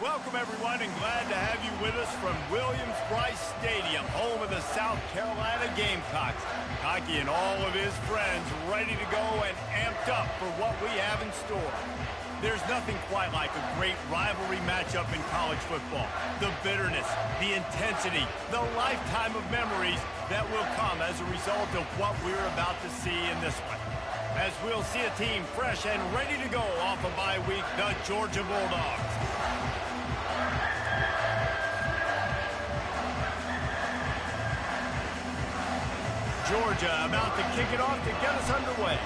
Welcome, everyone, and glad to have you with us from Williams-Brice Stadium, home of the South Carolina Gamecocks. Hockey and all of his friends ready to go and amped up for what we have in store. There's nothing quite like a great rivalry matchup in college football. The bitterness, the intensity, the lifetime of memories that will come as a result of what we're about to see in this one. As we'll see a team fresh and ready to go off a bye week, the Georgia Bulldogs. Georgia about to kick it off to get us underway.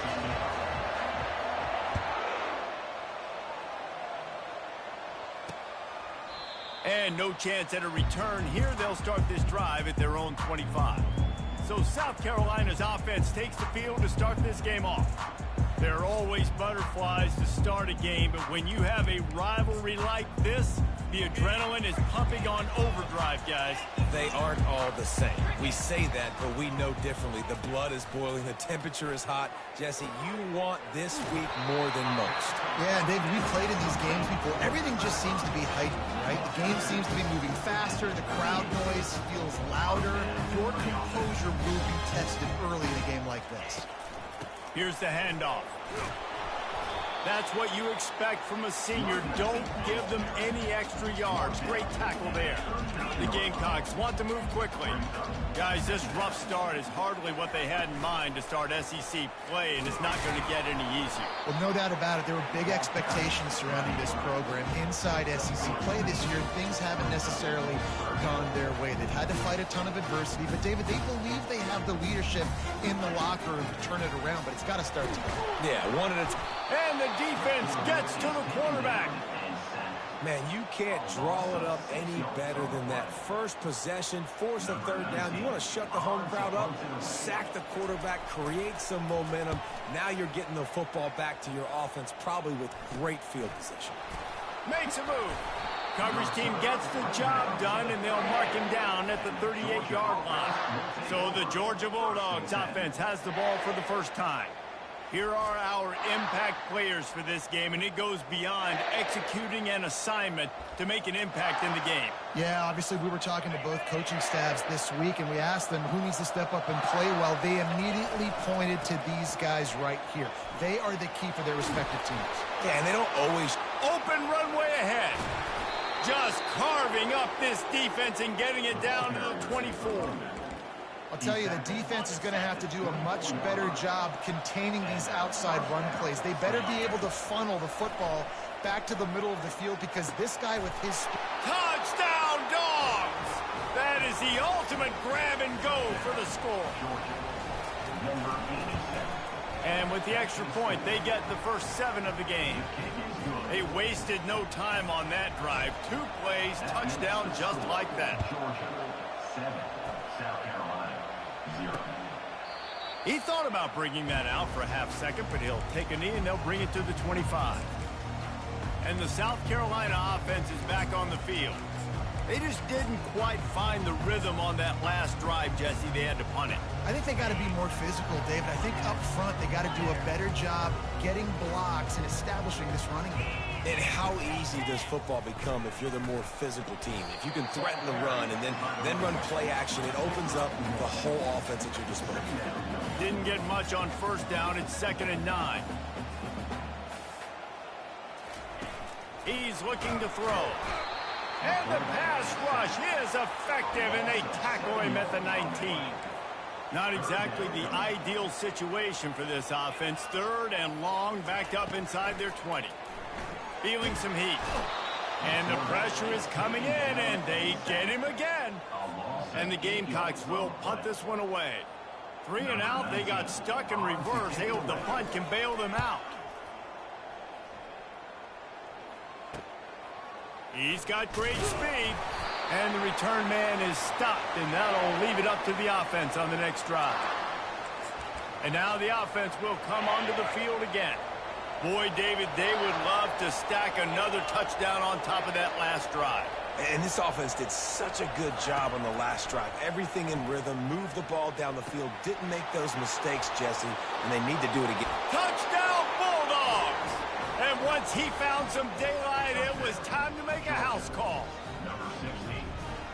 And no chance at a return here. They'll start this drive at their own 25. So South Carolina's offense takes the field to start this game off. There are always butterflies to start a game, but when you have a rivalry like this, the adrenaline is pumping on overdrive, guys. They aren't all the same. We say that, but we know differently. The blood is boiling. The temperature is hot. Jesse, you want this week more than most. Yeah, David, we've played in these games before. Everything just seems to be heightened, right? The game seems to be moving faster. The crowd noise feels louder. Your composure will be tested early in a game like this. Here's the handoff. That's what you expect from a senior. Don't give them any extra yards. Great tackle there. The Gamecocks want to move quickly. Guys, this rough start is hardly what they had in mind to start SEC play, and it's not going to get any easier. Well, no doubt about it. There were big expectations surrounding this program inside SEC play this year. Things haven't necessarily gone their way. They've had to fight a ton of adversity, but David, they believe they have the leadership in the locker room to turn it around, but it's got to start today. Yeah, one at a time. And the defense gets to the quarterback. Man, you can't draw it up any better than that. First possession, force a third down. You want to shut the home crowd up, sack the quarterback, create some momentum. Now you're getting the football back to your offense, probably with great field position. Makes a move. Coverage team gets the job done, and they'll mark him down at the 38-yard line. So the Georgia Bulldogs offense has the ball for the first time. Here are our impact players for this game, and it goes beyond executing an assignment to make an impact in the game. Yeah, obviously we were talking to both coaching staffs this week, and we asked them who needs to step up and play well. They immediately pointed to these guys right here. They are the key for their respective teams. Yeah, and they don't always... Open runway ahead. Just carving up this defense and getting it down to the 24. I'll tell you, the defense is going to have to do a much better job containing these outside run plays. They better be able to funnel the football back to the middle of the field, because this guy with his... Touchdown, Dogs! That is the ultimate grab and go for the score. And with the extra point, they get the first 7 of the game. They wasted no time on that drive. 2 plays, touchdown just like that. He thought about bringing that out for a half second, but he'll take a knee and they'll bring it to the 25. And the South Carolina offense is back on the field. They just didn't quite find the rhythm on that last drive, Jesse. They had to punt it. I think they got to be more physical, David. I think up front they got to do a better job getting blocks and establishing this running game. And how easy does football become if you're the more physical team? If you can threaten the run and then run play action, it opens up the whole offense at your disposal. Didn't get much on first down. It's 2nd and 9. He's looking to throw. And the pass rush is effective, and they tackle him at the 19. Not exactly the ideal situation for this offense. 3rd and long, backed up inside their 20. Feeling some heat. And the pressure is coming in, and they get him again. And the Gamecocks will punt this one away. 3 and out, they got stuck in reverse. They hope the punt can bail them out. He's got great speed, and the return man is stopped, and that'll leave it up to the offense on the next drive. And now the offense will come onto the field again. Boy, David, they would love to stack another touchdown on top of that last drive. And this offense did such a good job on the last drive. Everything in rhythm, moved the ball down the field, didn't make those mistakes, Jesse, and they need to do it again. Touchdown, Bulldogs! And once once he found some daylight, it was time to make a house call.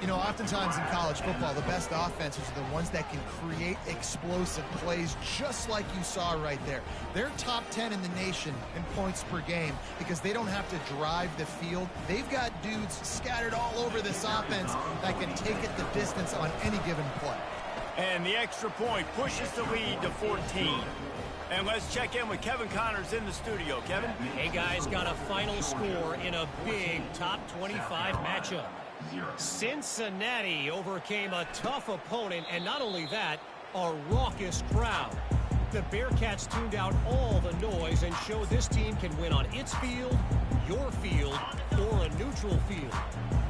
You know, oftentimes in college football, the best offenses are the ones that can create explosive plays, just like you saw right there. They're top 10 in the nation in points per game because they don't have to drive the field. They've got dudes scattered all over this offense that can take it the distance on any given play. And the extra point pushes the lead to 14. And let's check in with Kevin Connors in the studio. Kevin? Hey, guys, got a final score in a big top 25 matchup. Cincinnati overcame a tough opponent, and not only that, a raucous crowd. The Bearcats tuned out all the noise and showed this team can win on its field, your field, or a neutral field.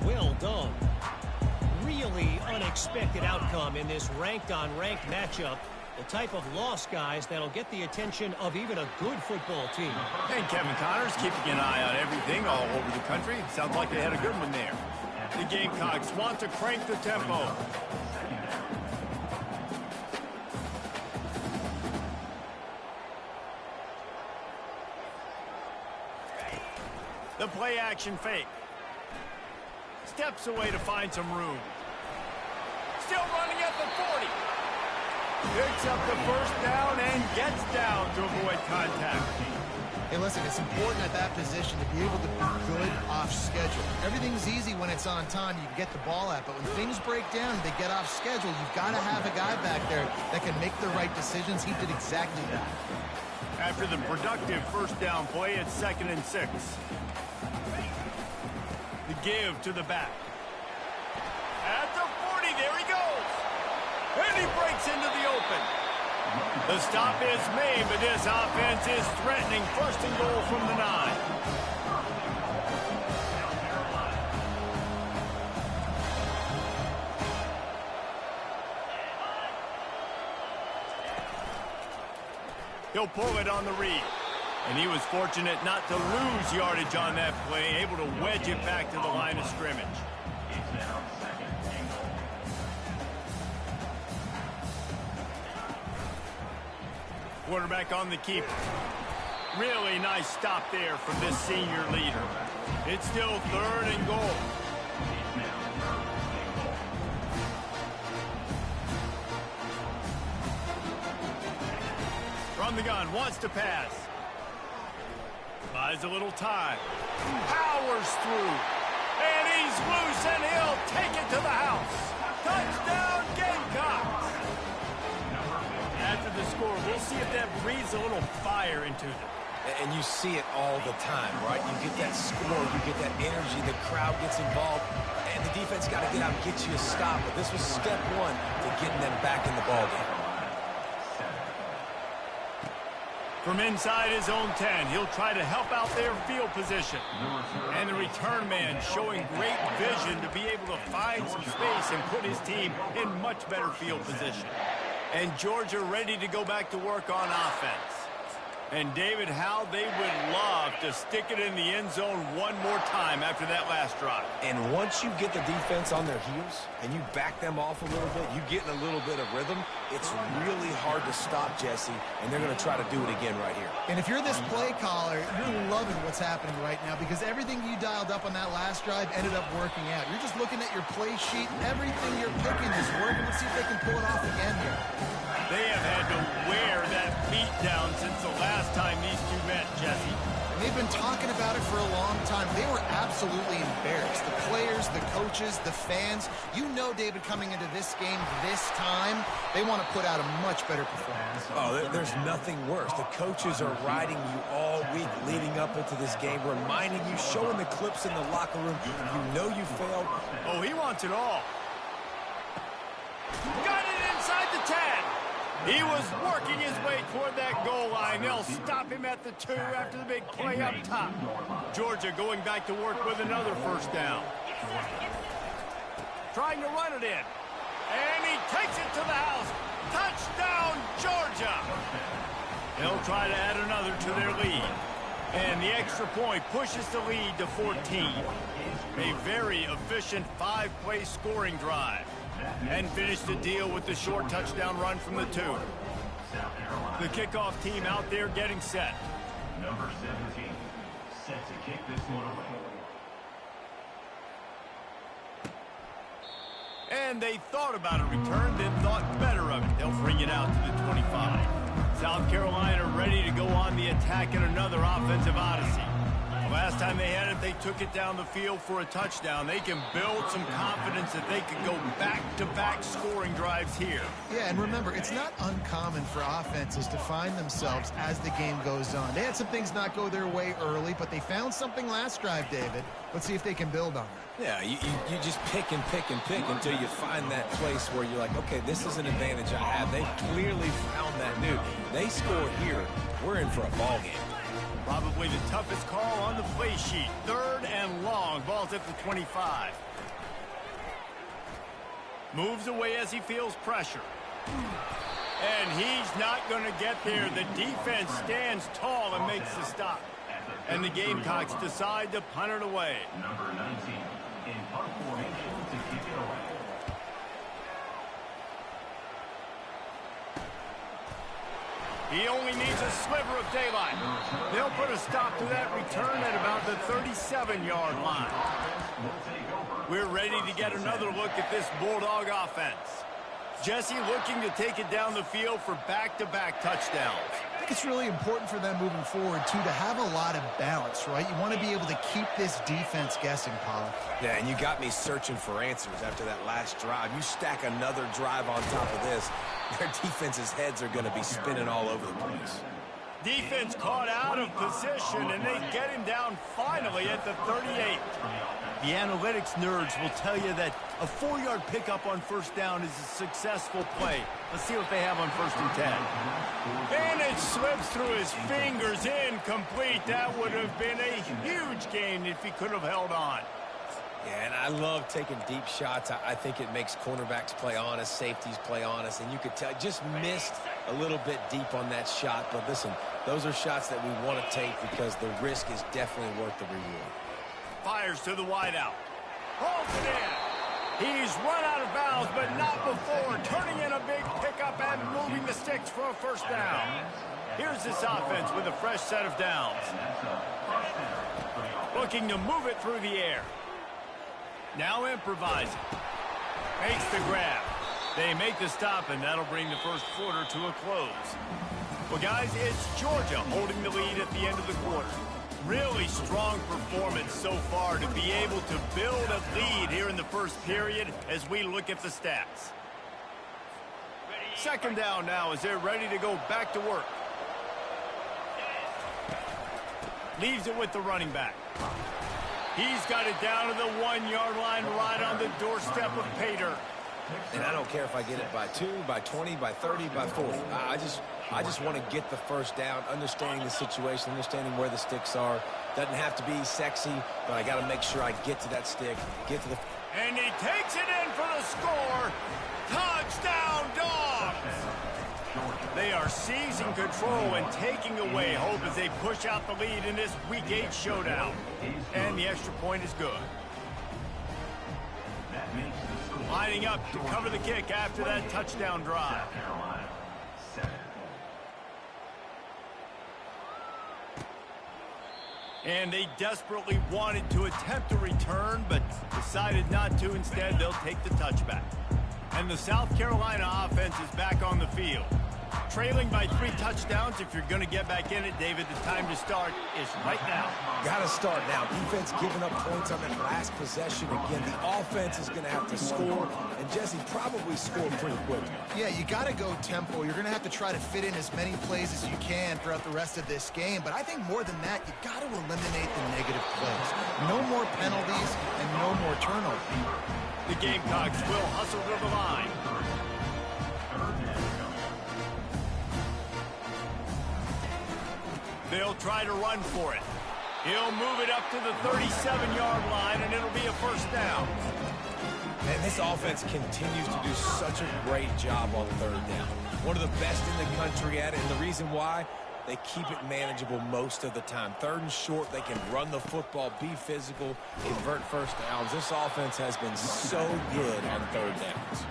Well done. Really unexpected outcome in this ranked-on-ranked matchup. The type of loss, guys, that'll get the attention of even a good football team. And Kevin Connors keeping an eye on everything all over the country. Sounds like they had a good one there. The Gamecocks want to crank the tempo. The play action fake. Steps away to find some room. Still running at the 40. Picks up the first down and gets down to avoid contact. Hey, listen, it's important at that position to be able to be good off schedule. Everything's easy when it's on time. You can get the ball out, but when things break down, they get off schedule. You've got to have a guy back there that can make the right decisions. He did exactly that. After the productive first down play, it's 2nd and 6. The give to the back. At the 40, there he goes. And he breaks into the open. The stop is made, but this offense is threatening 1st and goal from the 9. He'll pull it on the read. And he was fortunate not to lose yardage on that play, able to wedge it back to the line of scrimmage. Quarterback on the keeper. Really nice stop there from this senior leader. It's still 3rd and goal. From the gun, wants to pass. Buys a little time. Powers through. And he's loose, and he'll take it to the house. Touchdown, Gamecocks! After the score, we'll see if that breathes a little fire into them. And you see it all the time, right? You get that score, you get that energy, the crowd gets involved, and the defense got to get out and get you a stop. But this was step one to getting them back in the ballgame. From inside his own 10, he'll try to help out their field position. And the return man showing great vision to be able to find some space and put his team in much better field position. And Georgia ready to go back to work on offense. And David, how they would love to stick it in the end zone one more time after that last drive. And once you get the defense on their heels and you back them off a little bit, you get in a little bit of rhythm, it's really hard to stop, Jesse, and they're going to try to do it again right here. And if you're this play caller, you're loving what's happening right now because everything you dialed up on that last drive ended up working out. You're just looking at your play sheet. Everything you're picking is working. Let's see if they can pull it off again here. They have had to wear that beat down since the last time these two met, Jesse. And they've been talking about it for a long time. They were absolutely embarrassed. The players, the coaches, the fans. You know, David, coming into this game this time, they want to put out a much better performance. Oh, there's nothing worse. The coaches are riding you all week leading up into this game, reminding you, showing the clips in the locker room. You know you failed. Oh, he wants it all. Got it inside the 10. He was working his way toward that goal line. They'll stop him at the 2 after the big play up top. Georgia going back to work with another first down. Trying to run it in. And he takes it to the house. Touchdown, Georgia! They'll try to add another to their lead. And the extra point pushes the lead to 14. A very efficient 5-play scoring drive. And finished the deal with the short touchdown run from the 2. The kickoff team out there getting set. set to kick this one away. And they thought about a return, then thought better of it. They'll bring it out to the 25. South Carolina ready to go on the attack in another offensive odyssey. Last time they had it, they took it down the field for a touchdown. They can build some confidence that they can go back-to-back scoring drives here. Yeah, and remember, it's not uncommon for offenses to find themselves as the game goes on. They had some things not go their way early, but they found something last drive, David. Let's see if they can build on that. Yeah, you just pick and pick and pick until you find that place where you're like, okay, this is an advantage I have. They clearly found that, dude. They score here, we're in for a ball game. Probably the toughest call on the play sheet. 3rd and long. Ball's at the 25. Moves away as he feels pressure. And he's not going to get there. The defense stands tall and makes the stop. And the Gamecocks decide to punt it away. Number 19 in punt formation to kick it away. He only needs a sliver of daylight. They'll put a stop to that return at about the 37-yard line. We're ready to get another look at this Bulldog offense. Jesse looking to take it down the field for back-to-back touchdowns. I think it's really important for them moving forward, too, to have a lot of balance, right? You want to be able to keep this defense guessing, Pollock. Yeah, and you got me searching for answers after that last drive. You stack another drive on top of this, their defense's heads are going to be spinning all over the place. Defense caught out of position, and they get him down finally at the 38. The analytics nerds will tell you that a 4-yard pickup on first down is a successful play. Let's see what they have on 1st and 10. And it slips through his fingers, incomplete. That would have been a huge gain if he could have held on. Yeah, and I love taking deep shots. I think it makes cornerbacks play honest, safeties play honest, and you could tell just missed a little bit deep on that shot. But listen, those are shots that we want to take because the risk is definitely worth the reward. Fires to the wideout. Holds it in. He's run out of bounds, but not before. Turning in a big pickup and moving the sticks for a first down. Here's this offense with a fresh set of downs. Looking to move it through the air. Now improvising. Makes the grab. They make the stop, and that'll bring the first quarter to a close. Well, guys, it's Georgia holding the lead at the end of the quarter. Really strong performance so far to be able to build a lead here in the first period as we look at the stats. 2nd down now as they're ready to go back to work. Leaves it with the running back. He's got it down to the 1-yard line right on the doorstep of Pater. And I don't care if I get it by 2, by 20, by 30, by 40. I just want to get the first down, understanding the situation, understanding where the sticks are. Doesn't have to be sexy, but I got to make sure I get to that stick, get to the... And he takes it in for the score. Touchdown, Dogs! They are seizing control and taking away hope as they push out the lead in this Week 8 showdown. And the extra point is good. Lining up to cover the kick after that touchdown drive. And they desperately wanted to attempt a return, but decided not to. Instead, they'll take the touchback. And the South Carolina offense is back on the field. Trailing by 3 touchdowns. If you're going to get back in it, David, the time to start is right now. Got to start now. Defense giving up points on that last possession. Again, the offense is going to have to score, and Jesse probably score pretty quick. Yeah, you got to go tempo. You're going to have to try to fit in as many plays as you can throughout the rest of this game. But I think more than that, you got to eliminate the negative plays. No more penalties and no more turnovers. The Gamecocks will hustle to the line. They'll try to run for it. He'll move it up to the 37-yard line, and it'll be a first down. And this offense continues to do such a great job on 3rd down. One of the best in the country at it, and the reason why, they keep it manageable most of the time. 3rd and short, they can run the football, be physical, convert first downs. This offense has been so good on 3rd downs.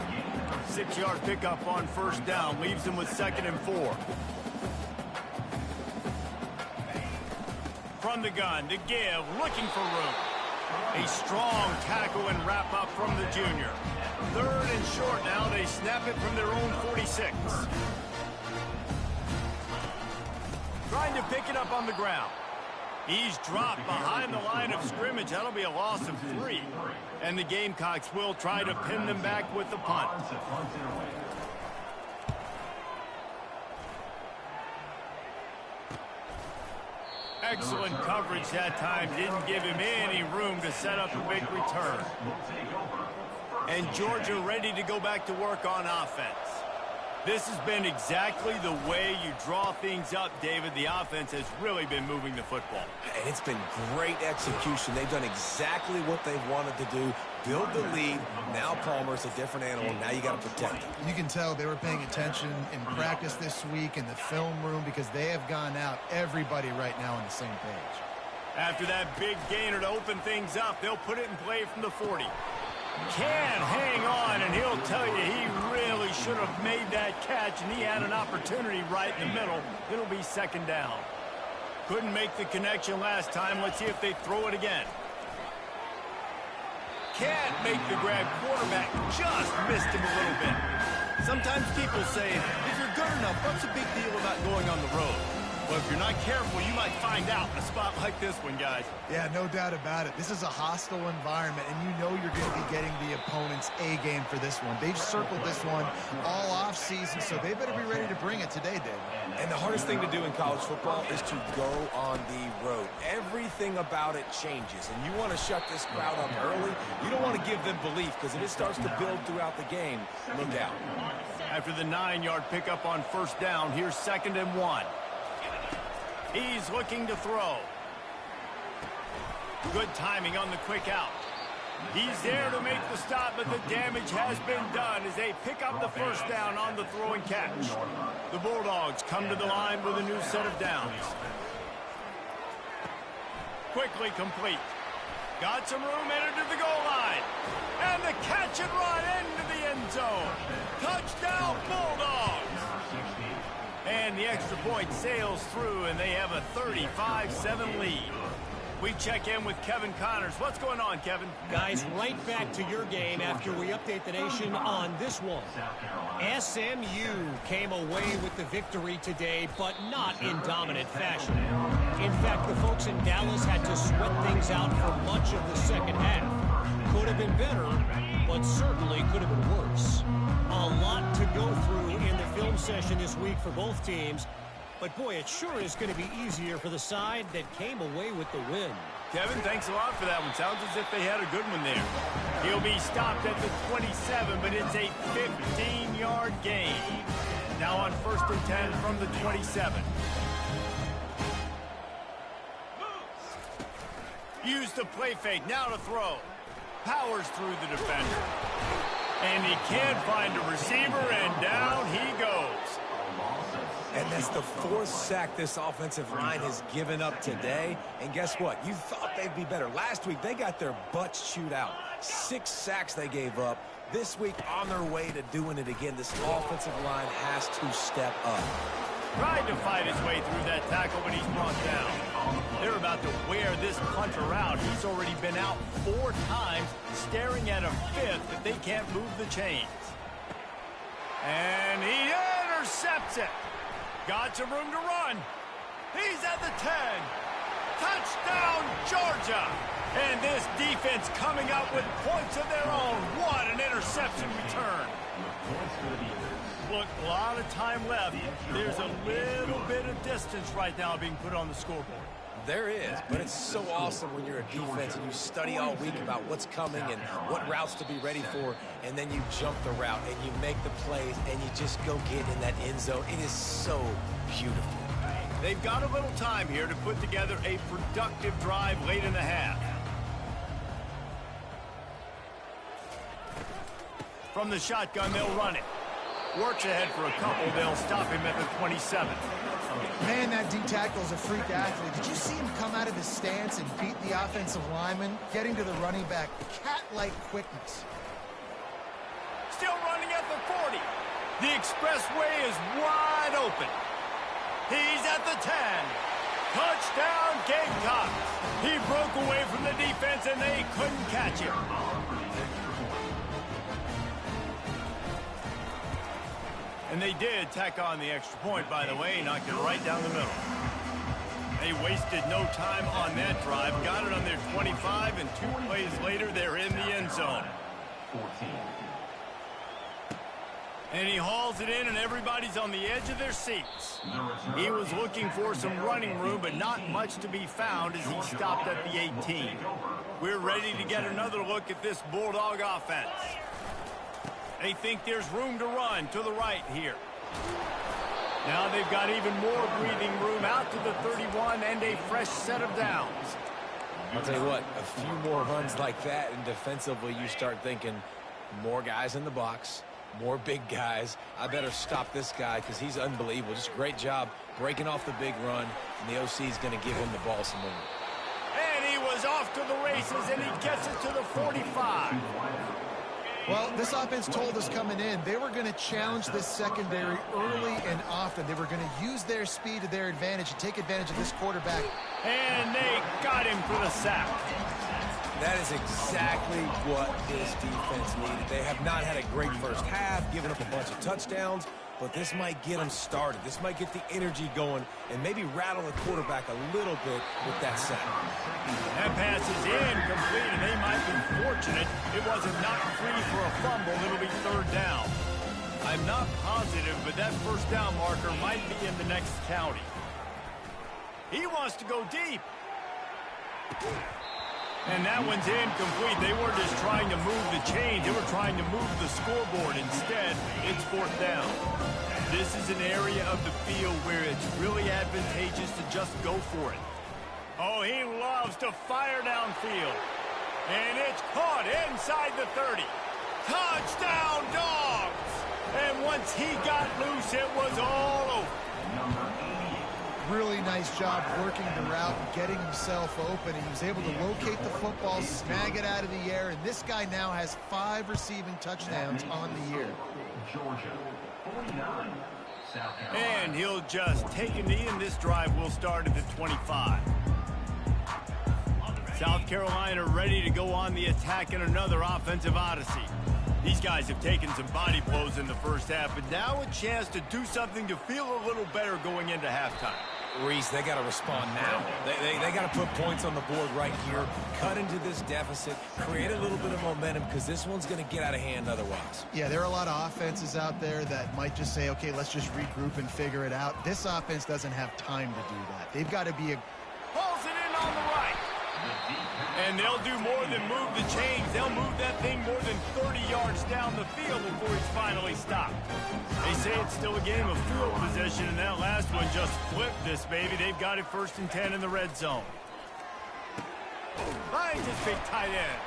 6-yard pickup on first down leaves them with 2nd and 4. from the gun to give, looking for room. A strong tackle and wrap up from the junior. 3rd and short now. They snap it from their own 46. Trying to pick it up on the ground. He's dropped behind the line of scrimmage. That'll be a loss of 3. And the Gamecocks will try to pin them back with the punt. Excellent coverage that time. Didn't give him any room to set up a big return. And Georgia ready to go back to work on offense. This has been exactly the way you draw things up, David. The offense has really been moving the football. And it's been great execution. They've done exactly what they've wanted to do. Build the lead. Now Palmer's a different animal. Now you got to protect him. You can tell they were paying attention in practice this week in the film room because they have gone out, everybody right now on the same page. After that big gainer to open things up, they'll put it in play from the 40. Can hang on, and he'll tell you he really should have made that catch, and he had an opportunity right in the middle. It'll be 2nd down. Couldn't make the connection last time. Let's see if they throw it again. Can't make the grab. Quarterback just missed him a little bit. Sometimes people say, if you're good enough, what's the big deal about going on the road? Well, if you're not careful, you might find out in a spot like this one, guys. Yeah, no doubt about it. This is a hostile environment, and you know you're going to be getting the opponent's A-game for this one. They've circled this one all off-season, so they better be ready to bring it today, Dave. And the hardest thing to do in college football is to go on the road. Everything about it changes, and you want to shut this crowd up early. You don't want to give them belief, because if it starts to build throughout the game, look out. After the 9-yard pickup on 1st down, here's 2nd and 1. He's looking to throw. Good timing on the quick out. He's there to make the stop, but the damage has been done as they pick up the 1st down on the throw and catch. The Bulldogs come to the line with a new set of downs. Quickly complete. Got some room, entered to the goal line. And the catch and run into the end zone. Touchdown, Bulldogs. And the extra point sails through, and they have a 35-7 lead. We check in with Kevin Connors. What's going on, Kevin? Guys, right back to your game after we update the nation on this one. SMU came away with the victory today, but not in dominant fashion. In fact, the folks in Dallas had to sweat things out for much of the 2nd half. Could have been better, but certainly could have been worse. A lot to go through in the film session this week for both teams. But, boy, it sure is going to be easier for the side that came away with the win. Kevin, thanks a lot for that one. Sounds as if they had a good one there. He'll be stopped at the 27, but it's a 15-yard gain. Now on 1st and 10 from the 27. Use the play fake. Now to throw. Powers through the defender. And he can't find a receiver, and down he goes. And that's the 4th sack this offensive line has given up today. And guess what? You thought they'd be better. Last week, they got their butts chewed out. 6 sacks they gave up. This week, on their way to doing it again. This offensive line has to step up. Tried to fight his way through that tackle, but he's brought down. They're about to wear this punter out. He's already been out 4 times, staring at a 5th if they can't move the chains. And he intercepts it. Got some room to run. He's at the 10. Touchdown, Georgia. And this defense coming up with points of their own. What an interception return. Look, a lot of time left. There's a little bit of distance right now being put on the scoreboard. There is, but it's so awesome when you're a defense and you study all week about what's coming and what routes to be ready for, and then you jump the route and you make the plays and you just go get in that end zone. It is so beautiful. They've got a little time here to put together a productive drive late in the half. From the shotgun, they'll run it. Works ahead for a couple. They'll stop him at the 27. Man, that D-tackle is a freak athlete. Did you see him come out of his stance and beat the offensive lineman, getting to the running back? Cat-like quickness. Still running at the 40. The expressway is wide open. He's at the 10. Touchdown, Gamecocks. He broke away from the defense, and they couldn't catch him. And they did tack on the extra point, by the way, knocked it right down the middle. They wasted no time on that drive, got it on their 25, and 2 plays later, they're in the end zone. 14. And he hauls it in, and everybody's on the edge of their seats. He was looking for some running room, but not much to be found as he stopped at the 18. We're ready to get another look at this Bulldog offense. They think there's room to run to the right here. Now they've got even more breathing room out to the 31 and a fresh set of downs. I'll tell you what, a few more runs like that, and defensively you start thinking more guys in the box, more big guys. I better stop this guy because he's unbelievable. Just a great job breaking off the big run, and the OC is going to give him the ball some more. And he was off to the races, and he gets it to the 45. Well, this offense told us coming in they were going to challenge this secondary early and often. They were going to use their speed to their advantage and take advantage of this quarterback. And they got him for the sack. That is exactly what this defense needed. They have not had a great first half, giving up a bunch of touchdowns, but this might get them started. This might get the energy going and maybe rattle the quarterback a little bit with that sack. That pass is incomplete, and they might be fortunate it wasn't knocked free for a fumble. It'll be 3rd down. I'm not positive, but that first down marker might be in the next county. He wants to go deep. And that one's incomplete. They weren't just trying to move the chains. They were trying to move the scoreboard. Instead, it's 4th down. This is an area of the field where it's really advantageous to just go for it. Oh, he loves to fire downfield. And it's caught inside the 30. Touchdown, Dogs! And once he got loose, it was all over. Really nice job working the route and getting himself open. And he was able to locate the football, snag it out of the air, and this guy now has 5 receiving touchdowns on the year. Georgia, 49. South Carolina. And he'll just take a knee, and this drive will start at the 25. South Carolina ready to go on the attack in another offensive odyssey. These guys have taken some body blows in the first half, but now a chance to do something to feel a little better going into halftime. Reese, they got to respond now. They got to put points on the board right here, cut into this deficit, create a little bit of momentum because this one's going to get out of hand otherwise. Yeah, there are a lot of offenses out there that might just say, okay, let's just regroup and figure it out. This offense doesn't have time to do that. They've got to be a... Pulls it in on the right. And they'll do more than move the chains. They'll move that thing more than 30 yards down the field before he's finally stopped. They say it's still a game of field position, and that last one just flipped this baby. They've got it 1st and 10 in the red zone. Finds his big tight end.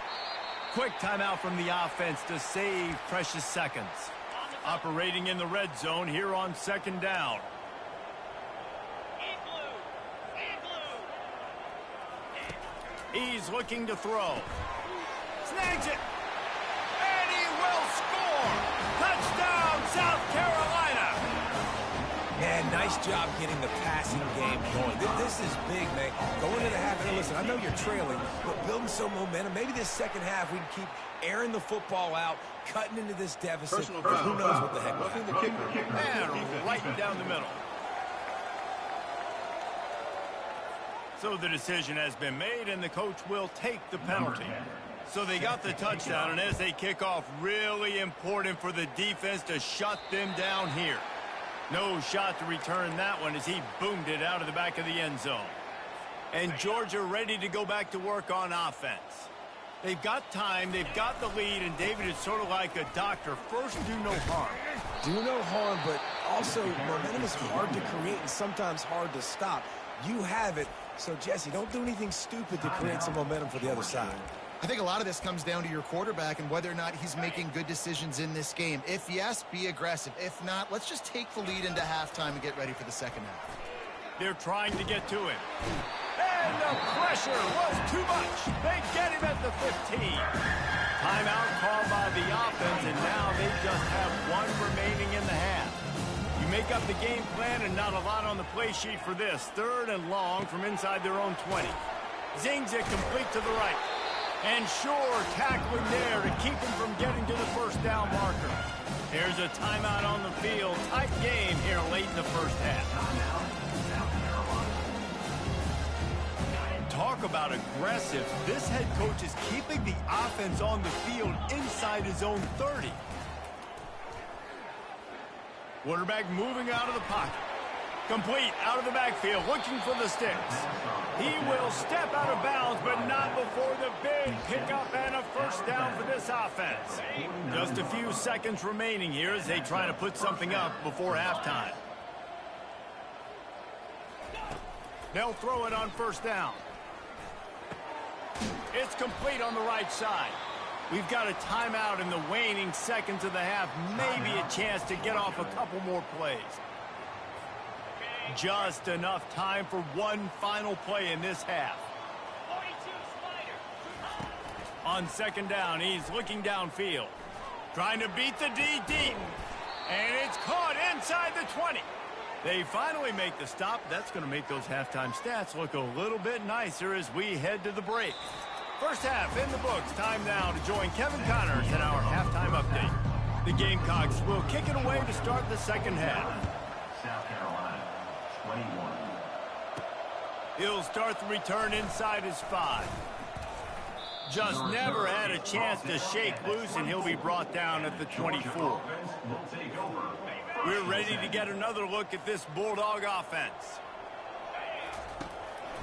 Quick timeout from the offense to save precious seconds. Operating in the red zone here on 2nd down. He's looking to throw. Snags it. And he will score. Touchdown, South Carolina. Man, nice job getting the passing game going. This is big, man. Going into the half, and listen, I know you're trailing, but building some momentum. Maybe this second half we can keep airing the football out, cutting into this deficit. Who knows what the heck will happen. And right down the middle. So the decision has been made, and the coach will take the penalty. So they got the touchdown, and as they kick off, really important for the defense to shut them down here. No shot to return that one as he boomed it out of the back of the end zone. And Georgia ready to go back to work on offense. They've got time, they've got the lead, and David is sort of like a doctor. First, do no harm. Do no harm, but also momentum is hard to create and sometimes hard to stop. You have it. So, Jesse, don't do anything stupid to create some momentum for the other side. I think a lot of this comes down to your quarterback and whether or not he's making good decisions in this game. If yes, be aggressive. If not, let's just take the lead into halftime and get ready for the second half. They're trying to get to him. And the pressure was too much. They get him at the 15. Timeout called by the offense, and now they just have one remaining in the half. You make up the game plan and not a lot on the play sheet for this. 3rd and long from inside their own 20. Zings it complete to the right. And sure, tackling there to keep him from getting to the first down marker. Here's a timeout on the field. Tight game here late in the first half. Talk about aggressive. This head coach is keeping the offense on the field inside his own 30. Quarterback moving out of the pocket. Complete out of the backfield, looking for the sticks. He will step out of bounds, but not before the big pickup and a first down for this offense. Just a few seconds remaining here as they try to put something up before halftime. They'll throw it on first down. It's complete on the right side. We've got a timeout in the waning seconds of the half. Maybe a chance to get off a couple more plays. Just enough time for one final play in this half. On second down, he's looking downfield. Trying to beat the D deep. And it's caught inside the 20. They finally make the stop. That's going to make those halftime stats look a little bit nicer as we head to the break. First half in the books. Time now to join Kevin Connors in our halftime update. The Gamecocks will kick it away to start the second half. South Carolina, 21. He'll start the return inside his 5. Just never had a chance to shake loose, and he'll be brought down at the 24. We're ready to get another look at this Bulldog offense.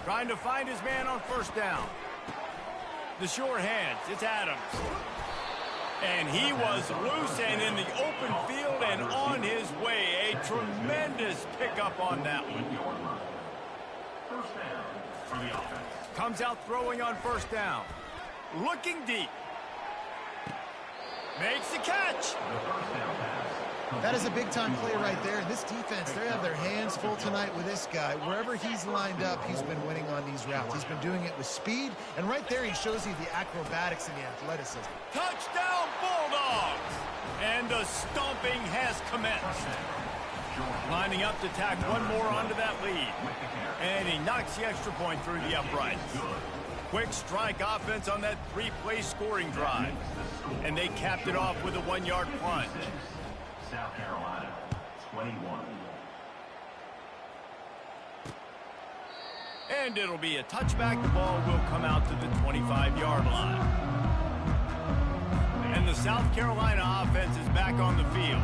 Trying to find his man on first down. The sure hands, it's Adams. And he was loose and in the open field and on his way. A tremendous pickup on that one. First down for the offense. Comes out throwing on first down. Looking deep. Makes the catch. That is a big-time play right there. And this defense, they have their hands full tonight with this guy. Wherever he's lined up, he's been winning on these routes. He's been doing it with speed. And right there, he shows you the acrobatics and the athleticism. Touchdown, Bulldogs! And the stomping has commenced. Lining up to tack one more onto that lead. And he knocks the extra point through the uprights. Quick strike offense on that 3-play scoring drive. And they capped it off with a 1-yard plunge. South Carolina, 21. And it'll be a touchback. The ball will come out to the 25-yard line. And the South Carolina offense is back on the field.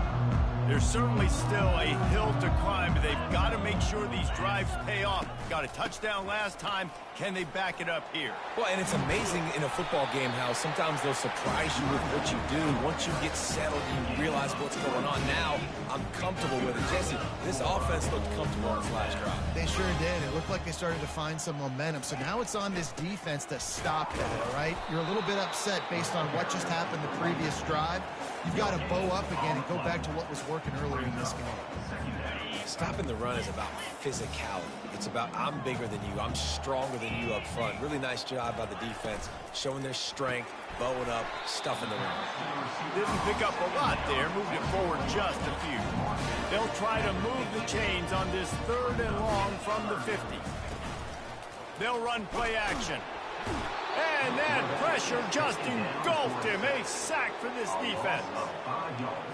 There's certainly still a hill to climb, but they've got to make sure these drives pay off. Got a touchdown last time. Can they back it up here? Well, and it's amazing in a football game how sometimes they'll surprise you with what you do. Once you get settled, you realize what's going on. Now, I'm comfortable with it. Jesse, this offense looked comfortable on this last drive. They sure did. It looked like they started to find some momentum. So now it's on this defense to stop that, all right? You're a little bit upset based on what just happened the previous drive. You've got to bow up again and go back to what was working earlier in this game. Stopping the run is about physicality. It's about I'm bigger than you. I'm stronger than you up front. Really nice job by the defense, showing their strength, bowing up, stuffing the run. Didn't pick up a lot there. Moved it forward just a few. They'll try to move the chains on this 3rd and long from the 50. They'll run play action. And that pressure just engulfed him. A sack for this defense.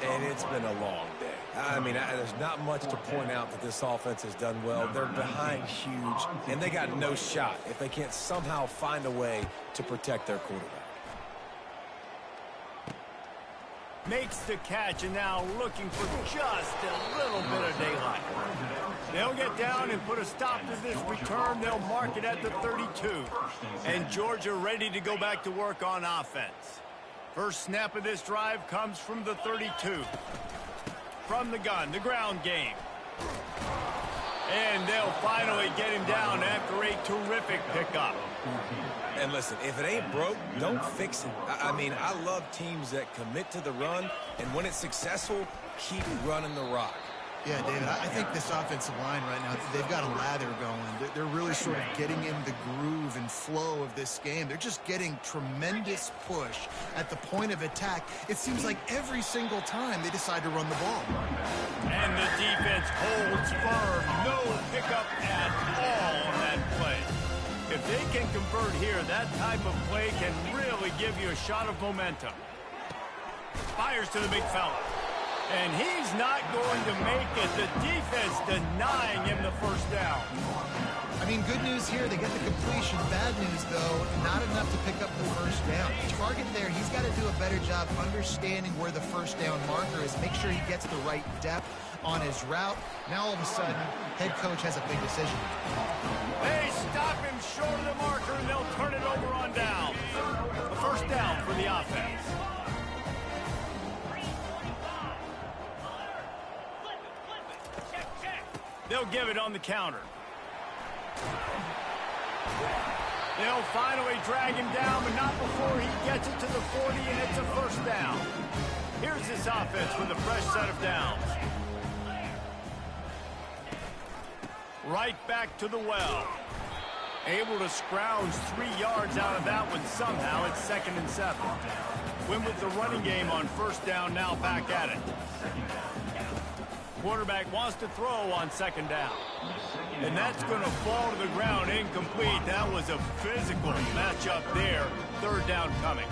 And it's been a long day. I mean, there's not much to point out that this offense has done well. They're behind huge, and they got no shot if they can't somehow find a way to protect their quarterback. Makes the catch, and now looking for just a little bit of daylight. They'll get down and put a stop to this return. They'll mark it at the 32. And Georgia ready to go back to work on offense. First snap of this drive comes from the 32. From the gun, the ground game. And they'll finally get him down after a terrific pickup. And listen, if it ain't broke, don't fix it. I mean, I love teams that commit to the run, and when it's successful, keep running the rock. Yeah, David, I think this offensive line right now, they've got a lather going. They're really sort of getting in the groove and flow of this game. They're just getting tremendous push at the point of attack. It seems like every single time they decide to run the ball. And the defense holds firm. No pickup at all on that play. If they can convert here, that type of play can really give you a shot of momentum. Fires to the big fella. And he's not going to make it. The defense denying him the first down. I mean, good news here, they get the completion. Bad news, though, not enough to pick up the first down. Target there, he's got to do a better job understanding where the first down marker is. Make sure he gets the right depth on his route. Now, all of a sudden, head coach has a big decision. They stop him short of the marker, and they'll turn it over on down. A first down for the offense. They'll give it on the counter. They'll finally drag him down, but not before he gets it to the 40, and it's a first down. Here's this offense with a fresh set of downs. Right back to the well. Able to scrounge 3 yards out of that one somehow. It's 2nd and 7. Win with the running game on first down, now back at it. Quarterback wants to throw on 2nd down. And that's going to fall to the ground incomplete. That was a physical matchup there. 3rd down coming.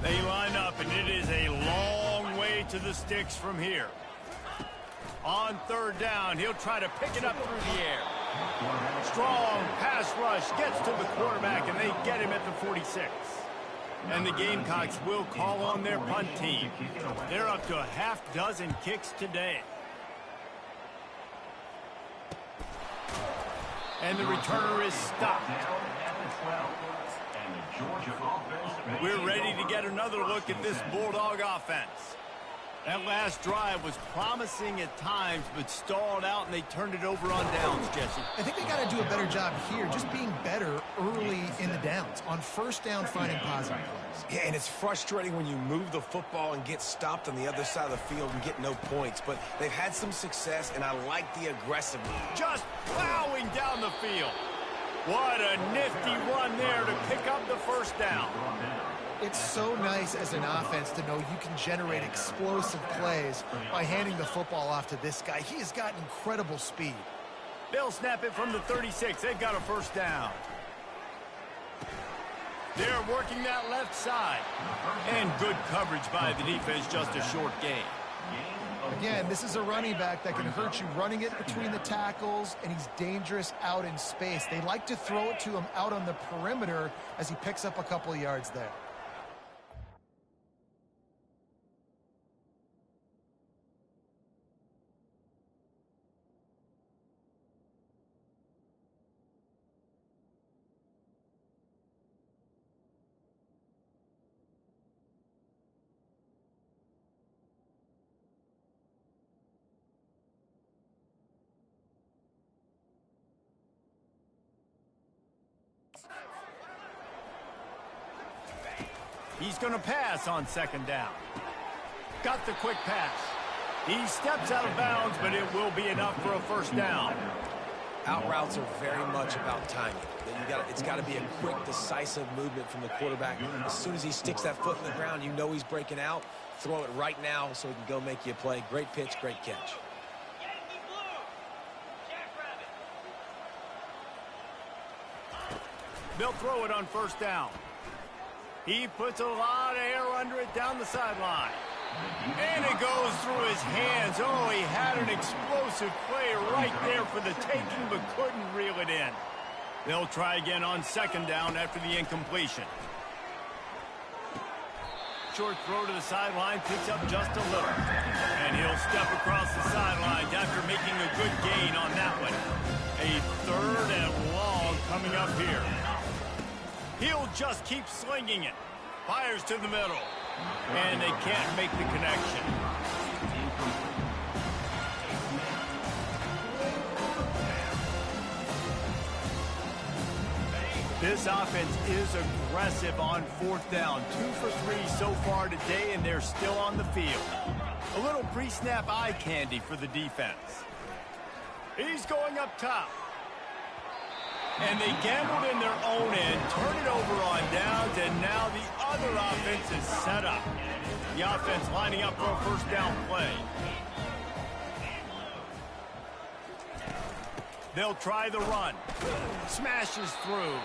They line up, and it is a long way to the sticks from here. On 3rd down, he'll try to pick it up through the air. Strong pass rush gets to the quarterback, and they get him at the 46. And the Gamecocks will call on their punt team. They're up to a half-dozen kicks today. And the returner is stopped. We're ready to get another look at this Bulldog offense. That last drive was promising at times, but stalled out, and they turned it over on downs, Jesse. I think they got to do a better job here, just being better early in the downs. On first down, finding positive plays. Yeah, and it's frustrating when you move the football and get stopped on the other side of the field and get no points. But they've had some success, and I like the aggressiveness. Just plowing down the field. What a nifty run there to pick up the first down. It's so nice as an offense to know you can generate explosive plays by handing the football off to this guy. He has got incredible speed. They'll snap it from the 36. They've got a first down. They're working that left side. And good coverage by the defense, just a short gain. Again, this is a running back that can hurt you running it between the tackles, and he's dangerous out in space. They like to throw it to him out on the perimeter as he picks up a couple of yards there. He's going to pass on 2nd down. Got the quick pass. He steps out of bounds, but it will be enough for a first down. Out routes are very much about timing. It's got to be a quick, decisive movement from the quarterback. As soon as he sticks that foot in the ground, you know he's breaking out. Throw it right now so he can go make you a play. Great pitch, great catch. They'll throw it on first down. He puts a lot of air under it down the sideline. And it goes through his hands. Oh, he had an explosive play right there for the taking, but couldn't reel it in. They'll try again on 2nd down after the incompletion. Short throw to the sideline, picks up just a little. And he'll step across the sidelines after making a good gain on that one. A 3rd and long coming up here. He'll just keep slinging it. Fires to the middle. And they can't make the connection. This offense is aggressive on 4th down. 2 for 3 so far today, and they're still on the field. A little pre-snap eye candy for the defense. He's going up top. And they gambled in their own end, turn it over on downs, and now the other offense is set up. The offense lining up for a first down play. They'll try the run. Smashes through.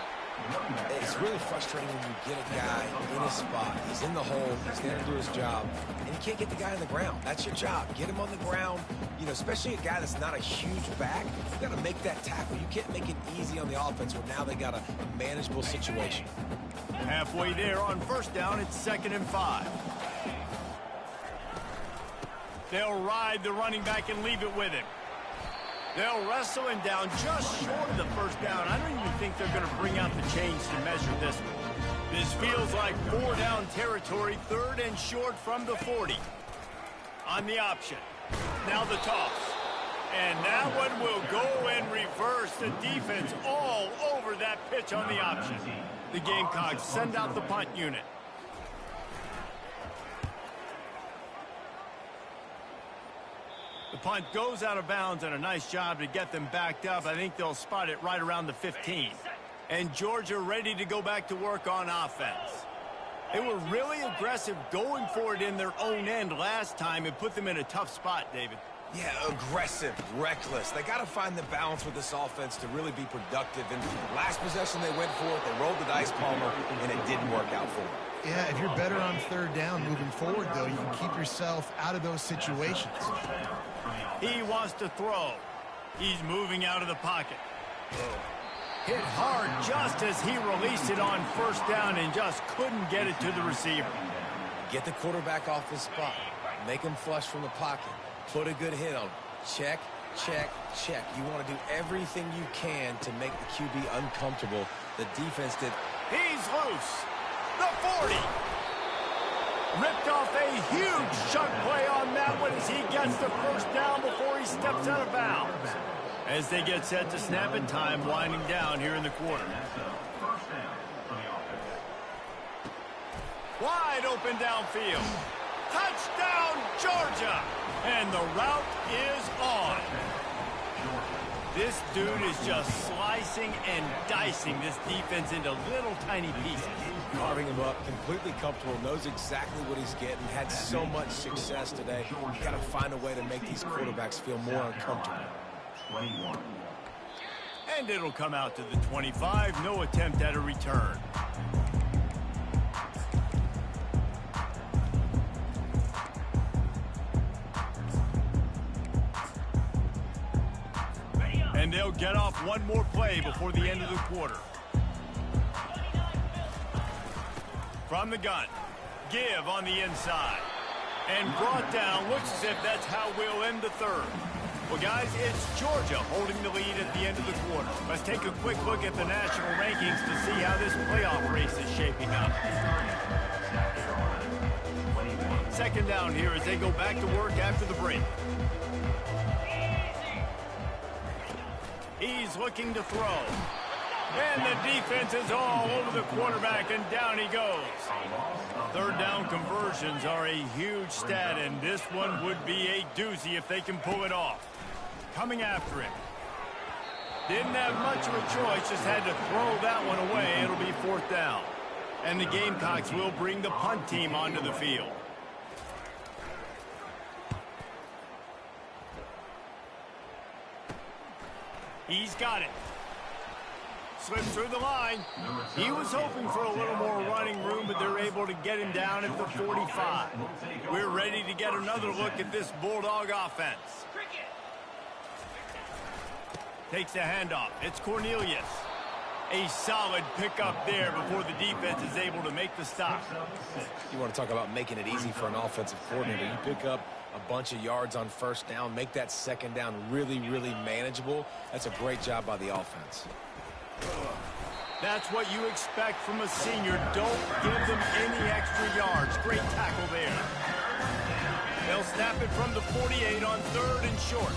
It's really frustrating when you get a guy in his spot. He's in the hole. He's there to do his job. And you can't get the guy on the ground. That's your job. Get him on the ground. You know, especially a guy that's not a huge back. You got to make that tackle. You can't make it easy on the offense when now they got a manageable situation. Halfway there on first down, it's 2nd and 5. They'll ride the running back and leave it with him. They'll wrestle him down just short of the first down. I don't even think they're going to bring out the chains to measure this one. This feels like 4-down territory, 3rd and short from the 40. On the option. Now the toss. And that one will go in reverse. The defense all over that pitch on the option. The Gamecocks send out the punt unit. The punt goes out of bounds, and a nice job to get them backed up. I think they'll spot it right around the 15. And Georgia ready to go back to work on offense. They were really aggressive going for it in their own end last time. It put them in a tough spot, David. Yeah, aggressive, reckless. They got to find the balance with this offense to really be productive. And last possession they went for it. They rolled the dice, Palmer, and it didn't work out for them. Yeah, if you're better on 3rd down moving forward, though, you can keep yourself out of those situations. He wants to throw. He's moving out of the pocket. Hit hard just as he released it on first down and just couldn't get it to the receiver. Get the quarterback off his spot. Make him flush from the pocket. Put a good hit on him. Check, check, check. You want to do everything you can to make the QB uncomfortable. The defense did. He's loose. The 40. Ripped off a huge chunk play on that one as he gets the first down before he steps out of bounds. As they get set to snap it, time winding down here in the quarter. Wide open downfield. Touchdown, Georgia! And the route is on. This dude is just slicing and dicing this defense into little tiny pieces. Carving him up, completely comfortable, knows exactly what he's getting, had so much success today. You got to find a way to make these quarterbacks feel more uncomfortable. 21. And it'll come out to the 25. No attempt at a return. And they'll get off one more play before the end of the quarter. From the gun. Give on the inside. And brought down. Looks as if that's how we'll end the 3rd. Well, guys, it's Georgia holding the lead at the end of the quarter. Let's take a quick look at the national rankings to see how this playoff race is shaping up. 2nd down here as they go back to work after the break. He's looking to throw. And the defense is all over the quarterback, and down he goes. 3rd down conversions are a huge stat, and this one would be a doozy if they can pull it off. Coming after him. Didn't have much of a choice, just had to throw that one away. It'll be 4th down. And the Gamecocks will bring the punt team onto the field. He's got it. Slips through the line. He was hoping for a little more running room, but they're able to get him down at the 45. We're ready to get another look at this Bulldog offense. Takes a handoff. It's Cornelius. A solid pickup there before the defense is able to make the stop. You want to talk about making it easy for an offensive coordinator. You pick up a bunch of yards on first down, make that 2nd down really, really manageable. That's a great job by the offense. That's what you expect from a senior. Don't give them any extra yards. Great tackle there. They'll snap it from the 48 on 3rd and short.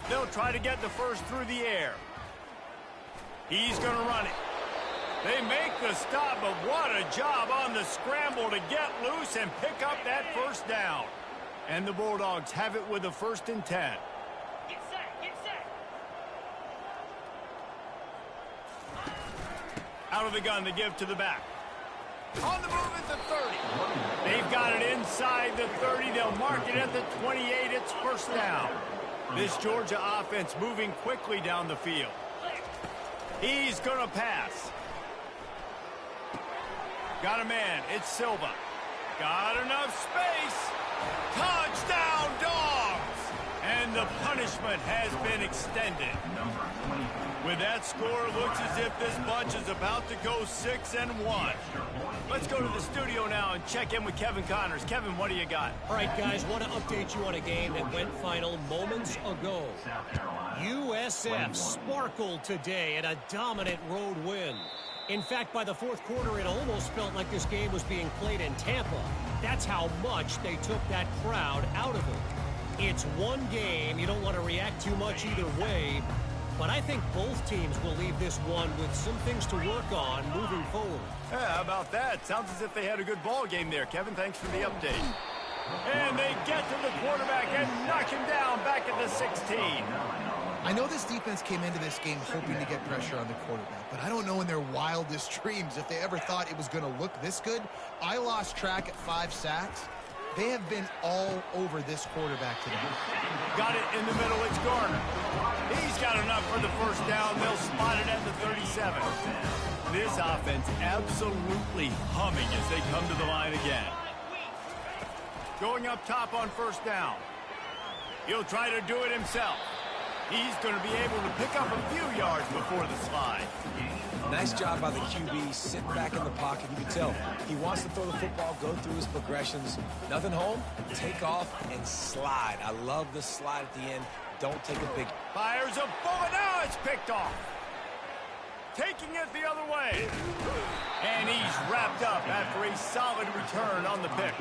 They'll try to get the first through the air. He's going to run it. They make the stop, but what a job on the scramble to get loose and pick up that first down. And the Bulldogs have it with a 1st and 10. Get set, get set. Out of the gun, they give to the back. On the move at the 30. They've got it inside the 30. They'll mark it at the 28. It's 1st down. This Georgia offense moving quickly down the field. He's going to pass. Got a man. It's Silva. Got enough space. Touchdown, Dogs! And the punishment has been extended. With that score, it looks as if this bunch is about to go 6-1. Let's go to the studio now and check in with Kevin Connors. Kevin, what do you got? All right, guys, want to update you on a game that went final moments ago. USF sparkled today in a dominant road win. In fact, by the 4th quarter, it almost felt like this game was being played in Tampa. That's how much they took that crowd out of it. It's one game. You don't want to react too much either way. But I think both teams will leave this one with some things to work on moving forward. Yeah, how about that? Sounds as if they had a good ball game there. Kevin, thanks for the update. And they get to the quarterback and knock him down back at the 16. I know this defense came into this game hoping to get pressure on the quarterback, but I don't know in their wildest dreams if they ever thought it was going to look this good. I lost track at 5 sacks. They have been all over this quarterback today. Got it in the middle. It's Garner. He's got enough for the 1st down. They'll spot it at the 37. This offense absolutely humming as they come to the line again. Going up top on 1st down. He'll try to do it himself. He's going to be able to pick up a few yards before the slide. Nice job by the QB, sitting back in the pocket. You can tell he wants to throw the football, go through his progressions. Nothing home, take off and slide. I love the slide at the end. Don't take a big... Fires a bullet. Now it's picked off. Taking it the other way. And he's wrapped up after a solid return on the pick.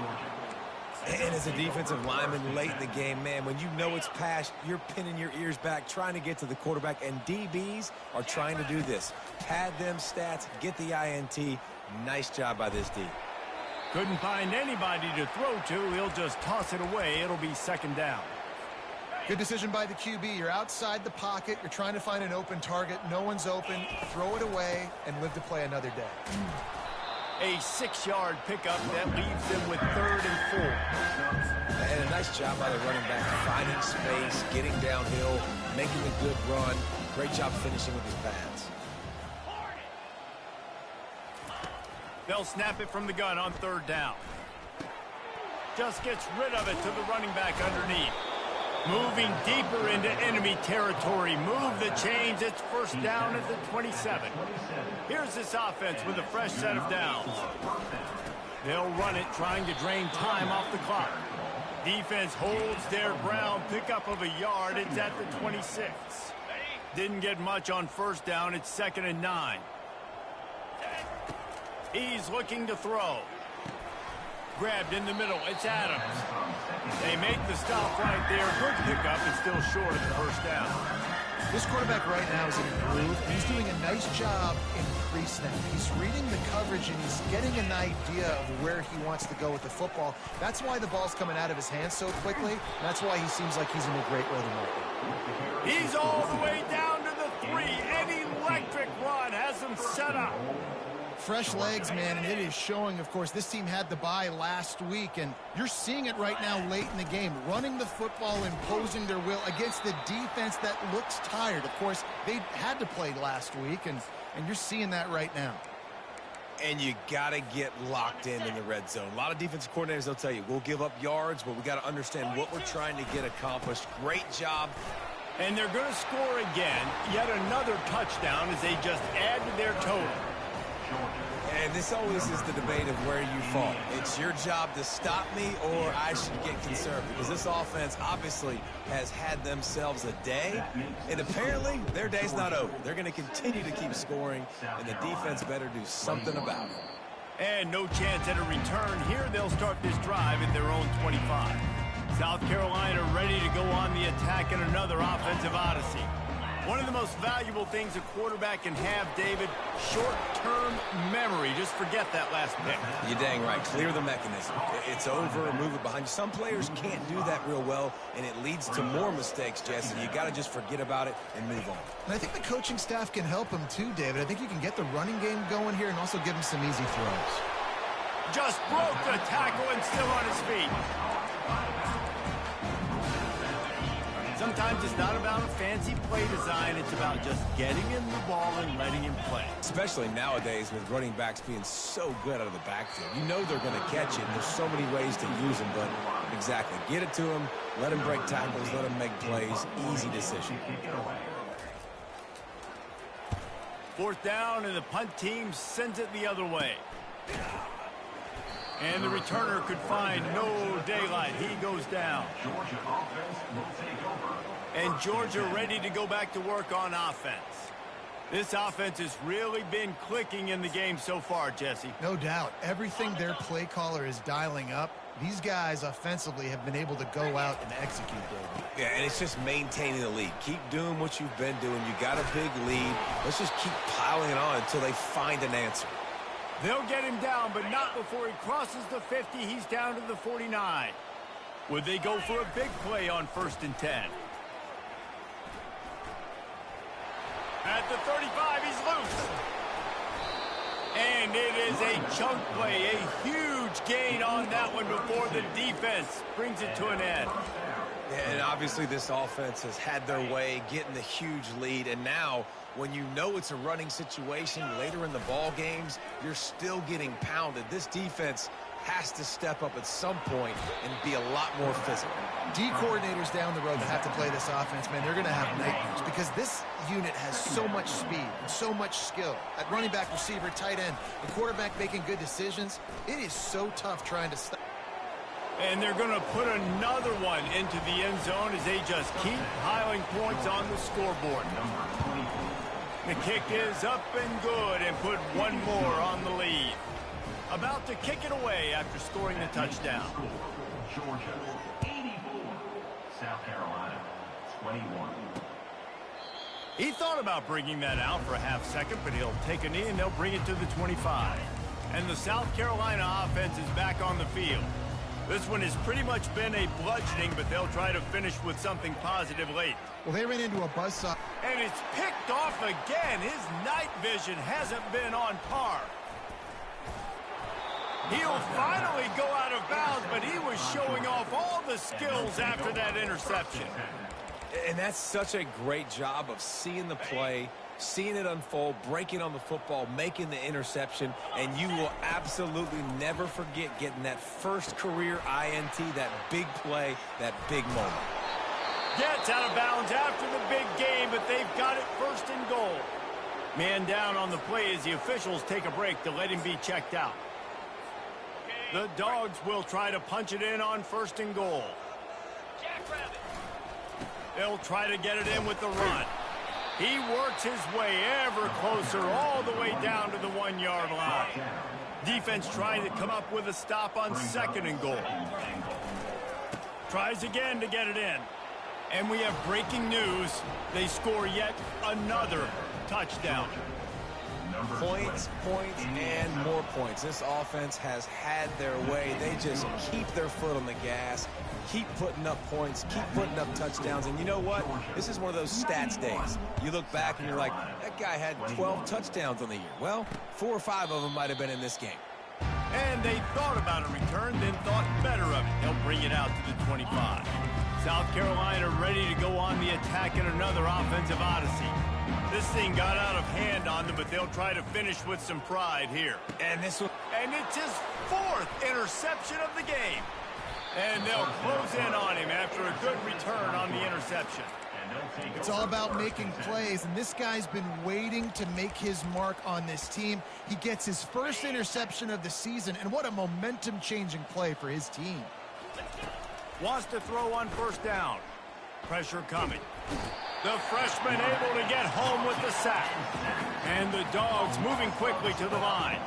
And as a defensive lineman late in the game, man, when you know it's past, you're pinning your ears back, trying to get to the quarterback, and DBs are trying to do this. Pad them stats, get the INT. Nice job by this D. Couldn't find anybody to throw to. He'll just toss it away. It'll be 2nd down. Good decision by the QB. You're outside the pocket. You're trying to find an open target. No one's open. Throw it away and live to play another day. A 6-yard pickup that leaves them with 3rd and 4. And a nice job by the running back, finding space, getting downhill, making a good run. Great job finishing with his pads. They'll snap it from the gun on 3rd down. Just gets rid of it to the running back underneath. Moving deeper into enemy territory. Move the chains. It's 1st down at the 27. Here's this offense with a fresh set of downs. They'll run it, trying to drain time off the clock. Defense holds their ground. Pickup of a yard. It's at the 26. Didn't get much on 1st down. It's 2nd and 9. He's looking to throw. Grabbed in the middle. It's Adams. They make the stop right there. Good pickup. It's still short of the 1st down. This quarterback right now is in a groove. He's doing a nice job in pre-snap. He's reading the coverage, and he's getting an idea of where he wants to go with the football. That's why the ball's coming out of his hands so quickly. That's why he seems like he's in a great rhythm right now. He's all the way down to the 3. An electric run has him set up. Fresh legs, man, and it is showing. Of course, this team had the bye last week, and you're seeing it right now late in the game. Running the football, imposing their will against the defense that looks tired. Of course, they had to play last week, and you're seeing that right now. And you got to get locked in the red zone. A lot of defensive coordinators, they'll tell you, we'll give up yards, but we got to understand what we're trying to get accomplished. Great job. And they're going to score again. Yet another touchdown as they just add to their total. And this always is the debate of where you fall. It's your job to stop me, or I should get concerned, because this offense obviously has had themselves a day, and apparently their day's not over. They're going to continue to keep scoring, and the defense better do something about it. And no chance at a return. Here they'll start this drive at their own 25. South Carolina ready to go on the attack in another offensive odyssey. One of the most valuable things a quarterback can have, David, short-term memory. Just forget that last pick. You're dang right. Clear the mechanism. It's over, move it behind you. Some players can't do that real well, and it leads to more mistakes, Jesse. You got to just forget about it and move on. And I think the coaching staff can help him too, David. I think you can get the running game going here and also give him some easy throws. Just broke the tackle and still on his feet. Sometimes it's not about a fancy play design. It's about just getting him the ball and letting him play. Especially nowadays with running backs being so good out of the backfield. You know they're going to catch it. There's so many ways to use them, but exactly. Get it to him, let him break tackles, let him make plays. Easy decision. Fourth down, and the punt team sends it the other way. And the returner could find no daylight. He goes down. Georgia offense will take over. And Georgia ready to go back to work on offense. This offense has really been clicking in the game so far, Jesse. No doubt. Everything their play caller is dialing up, these guys offensively have been able to go out and execute, David. Yeah, and it's just maintaining the lead. Keep doing what you've been doing. You got a big lead. Let's just keep piling it on until they find an answer. They'll get him down, but not before he crosses the 50. He's down to the 49. Would they go for a big play on 1st and 10? At the 35, he's loose. And it is a chunk play, a huge gain on that one before the defense brings it to an end. And obviously this offense has had their way, getting the huge lead, and now when you know it's a running situation later in the ball games, you're still getting pounded. This defense has to step up at some point and be a lot more physical. D coordinators down the road that have to play this offense, man, they're going to have nightmares because this unit has so much speed and so much skill. At running back, receiver, tight end, the quarterback making good decisions, it is so tough trying to stop. And they're going to put another one into the end zone as they just keep piling points on the scoreboard. The kick is up and good and put one more on the lead. About to kick it away after scoring the touchdown. Georgia 84, South Carolina 21. He thought about bringing that out for a half second, but he'll take a knee and they'll bring it to the 25. And the South Carolina offense is back on the field. This one has pretty much been a bludgeoning, but they'll try to finish with something positive late. Well, they ran into a buzzsaw. And it's picked off again. His night vision hasn't been on par. He'll finally go out of bounds, but he was showing off all the skills after that interception. And that's such a great job of seeing the play, seeing it unfold, breaking on the football, making the interception, and you will absolutely never forget getting that first career INT, that big play, that big moment. Gets out of bounds after the big game, but they've got it 1st and goal. Man down on the play as the officials take a break to let him be checked out. The Dogs will try to punch it in on 1st and goal. Jackrabbit. They'll try to get it in with the run. He works his way ever closer all the way down to the 1-yard line. Defense trying to come up with a stop on 2nd and goal. Tries again to get it in. And we have breaking news. They score yet another touchdown. Points, and more points. This offense has had their way. They just keep their foot on the gas, keep putting up points, keep putting up touchdowns. And you know what? This is one of those stats days. You look back and you're like, that guy had 12 touchdowns on the year. Well, 4 or 5 of them might have been in this game. And they thought about a return, then thought better of it. They'll bring it out to the 25. South Carolina ready to go on the attack in another offensive odyssey. This thing got out of hand on them, but they'll try to finish with some pride here. And this one. And it's his 4th interception of the game. And they'll close in on him after a good return on the interception. It's all about making plays, and this guy's been waiting to make his mark on this team. He gets his 1st interception of the season, and what a momentum-changing play for his team. Wants to throw on 1st down. Pressure coming. The freshman able to get home with the sack. And the Dogs moving quickly to the line.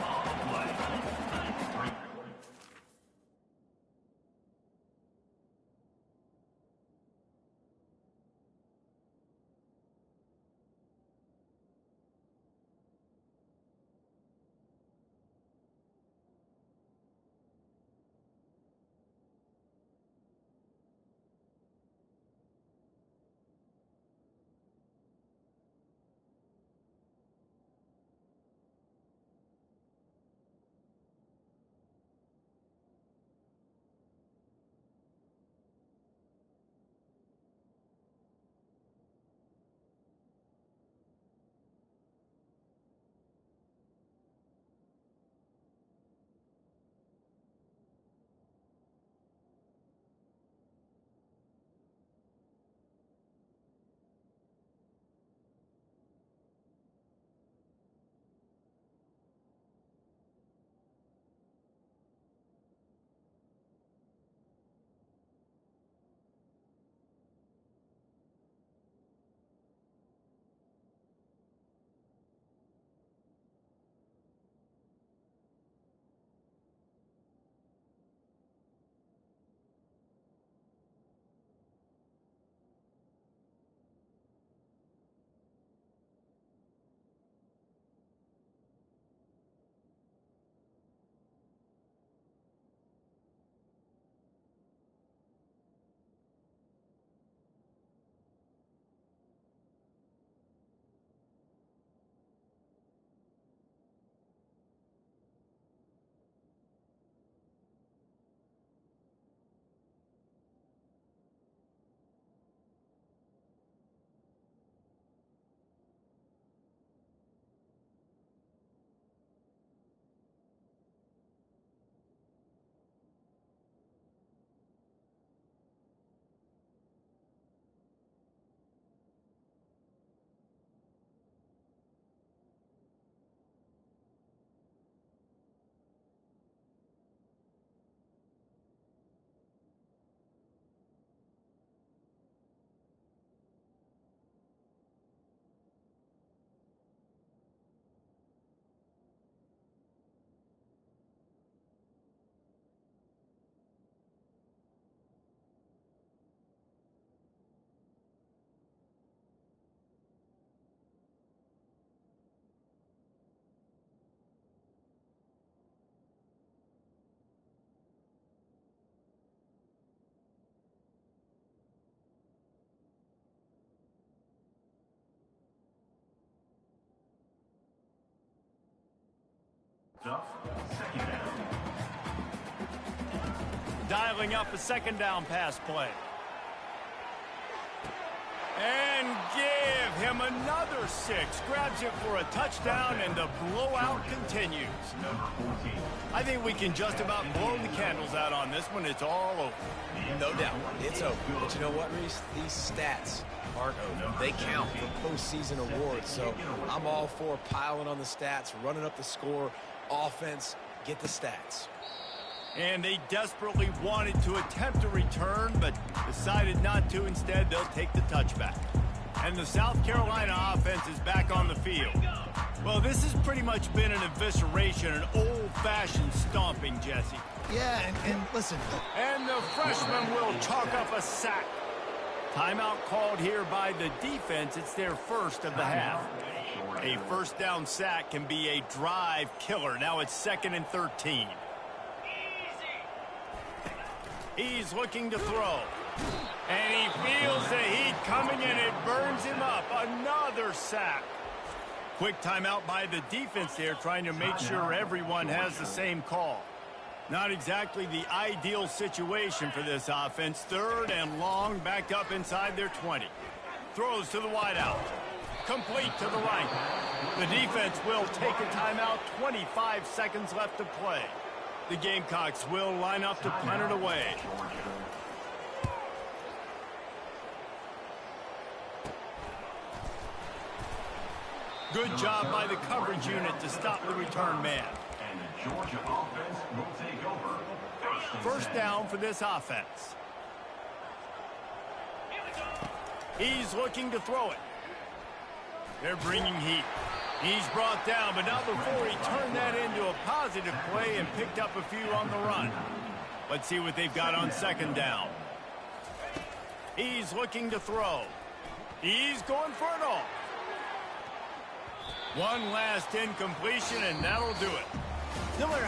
up, second down. Dialing up a second down pass play. And give him another 6. Grabs it for a touchdown, and the blowout continues. Number 14. I think we can just about blow the candles out on this one. It's all over. No doubt, it's over. But you know what, Reese? These stats aren't over. They count for postseason awards. So I'm all for piling on the stats, running up the score, offense, get the stats. And they desperately wanted to attempt a return, but decided not to. Instead, they'll take the touchback. And the South Carolina offense is back on the field. Well, this has pretty much been an evisceration, an old-fashioned stomping, Jesse. Yeah, and listen. And the freshman will chalk up a sack. Timeout called here by the defense. It's their first of the half. A first down sack can be a drive killer. Now it's 2nd and 13. He's looking to throw. And he feels the heat coming, and it burns him up. Another sack. Quick timeout by the defense there, trying to make sure everyone has the same call. Not exactly the ideal situation for this offense. 3rd and long, back up inside their 20. Throws to the wideout. Complete to the right. The defense will take a timeout. 25 seconds left to play. The Gamecocks will line up to punt it away. Good job by the coverage unit to stop the return man. And the Georgia offense will take over. First down for this offense. He's looking to throw it. They're bringing heat. He's brought down, but not before he turned that into a positive play and picked up a few on the run. Let's see what they've got on 2nd down. He's looking to throw. He's going for it all. One last incompletion, and that'll do it. No matter